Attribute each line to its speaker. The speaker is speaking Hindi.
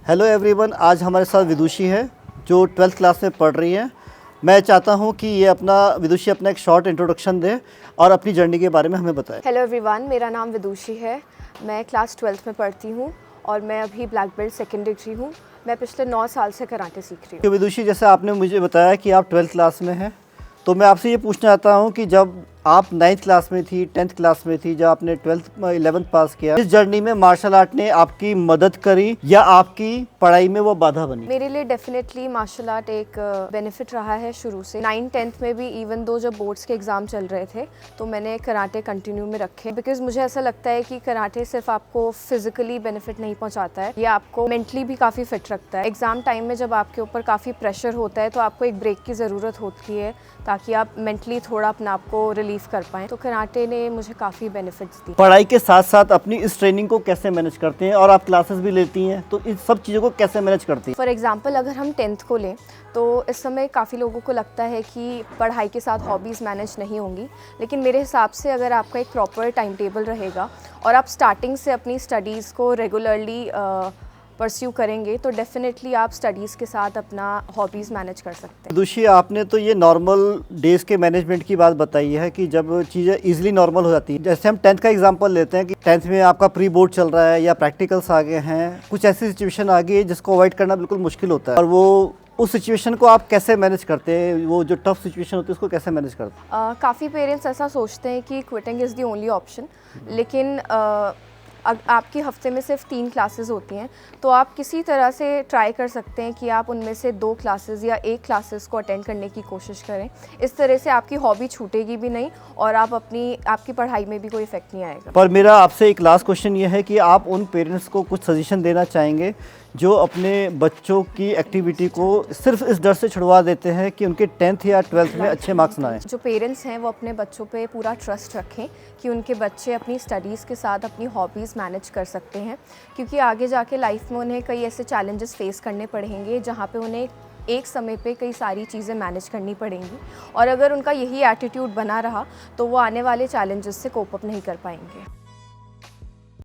Speaker 1: हेलो एवरीवन, आज हमारे साथ विदुषी है जो 12th क्लास में पढ़ रही है। मैं चाहता हूं कि ये विदुषी अपना एक शॉर्ट इंट्रोडक्शन दे और अपनी जर्नी के बारे में हमें बताए।
Speaker 2: हेलो एवरीवन, मेरा नाम विदुषी है। मैं क्लास 12th में पढ़ती हूँ और मैं अभी ब्लैक बेल्ट सेकेंड डिग्री हूँ। मैं पिछले 9 साल से कराटे सीख रही हूँ।
Speaker 1: तो विदुषी, जैसे आपने मुझे बताया कि आप 12th क्लास में हैं, तो मैं आपसे ये पूछना चाहता हूँ कि जब आप 9th क्लास में थी, 10th क्लास में थी, जब आपने 11th पास किया, इस जर्नी में मार्शल आर्ट ने आपकी मदद करी या आपकी पढ़ाई में वो बाधा बनी?
Speaker 2: मेरे लिए डेफिनेटली मार्शल आर्ट एक बेनिफिट रहा है शुरू से। 9th-10th में भी इवन दो जब बोर्ड्स के एग्ज़ाम चल रहे थे तो मैंने कराटे कंटिन्यू में रखे, बिकॉज मुझे ऐसा लगता है कि कराटे सिर्फ आपको फिजिकली बेनिफिट नहीं पहुंचाता है, ये आपको मेंटली भी काफ़ी फिट रखता है। एग्ज़ाम टाइम में जब आपके ऊपर काफ़ी प्रेशर होता है तो आपको एक ब्रेक की ज़रूरत होती है ताकि आप मेंटली थोड़ा अपने आप को रिलीफ कर पाएँ। तो कराटे ने मुझे काफ़ी बेनिफिट्स दी।
Speaker 1: पढ़ाई के साथ साथ अपनी इस ट्रेनिंग को कैसे मैनेज करते हैं, और आप क्लासेस भी लेती हैं, तो इन सब चीज़ों को कैसे मैनेज करती हैं?
Speaker 2: फॉर एग्ज़ाम्पल अगर हम 10th को लें तो इस समय काफ़ी लोगों को लगता है कि पढ़ाई के साथ हॉबीज़ मैनेज नहीं होंगी, लेकिन मेरे हिसाब से अगर आपका एक प्रॉपर टाइम टेबल रहेगा और आप स्टार्टिंग से अपनी स्टडीज़ को रेगुलरली परस्यू करेंगे तो डेफिनेटली आप स्टडीज़ के साथ अपना हॉबीज़ मैनेज कर सकते हैं।
Speaker 1: दूसरी, आपने तो ये नॉर्मल डेज़ के मैनेजमेंट की बात बताई है कि जब चीज़ें इजीली नॉर्मल हो जाती हैं। जैसे हम 10th का एग्जांपल लेते हैं कि 10th में आपका प्री बोर्ड चल रहा है या प्रैक्टिकल्स आ गए हैं, कुछ ऐसी सिचुएशन आ गई है जिसको अवॉइड करना बिल्कुल मुश्किल होता है, और वो उस सिचुएशन को आप कैसे मैनेज करते हैं? वो जो टफ सिचुएशन होती है उसको कैसे मैनेज करते हैं?
Speaker 2: काफ़ी पेरेंट्स ऐसा सोचते हैं कि quitting is the only option, लेकिन आपकी हफ्ते में सिर्फ 3 क्लासेस होती हैं तो आप किसी तरह से ट्राई कर सकते हैं कि आप उनमें से 2 क्लासेस या 1 क्लासेस को अटेंड करने की कोशिश करें। इस तरह से आपकी हॉबी छूटेगी भी नहीं और आपकी पढ़ाई में भी कोई इफेक्ट नहीं आएगा।
Speaker 1: पर मेरा आपसे एक लास्ट क्वेश्चन ये है कि आप उन पेरेंट्स को कुछ सजेशन देना चाहेंगे जो अपने बच्चों की एक्टिविटी को सिर्फ इस डर से छुड़वा देते हैं कि उनके 10th या 12th में अच्छे मार्क्स ना आए?
Speaker 2: जो पेरेंट्स हैं वो अपने बच्चों पे पूरा ट्रस्ट रखें कि उनके बच्चे अपनी स्टडीज़ के साथ अपनी हॉबीज़ मैनेज कर सकते हैं, क्योंकि आगे जाके लाइफ में उन्हें कई ऐसे चैलेंजेस फेस करने पड़ेंगे जहाँ पे उन्हें एक समय पे कई सारी चीज़ें मैनेज करनी पड़ेंगी, और अगर उनका यही एटीट्यूड बना रहा तो वो आने वाले चैलेंजेस से कोप अप नहीं कर पाएंगे।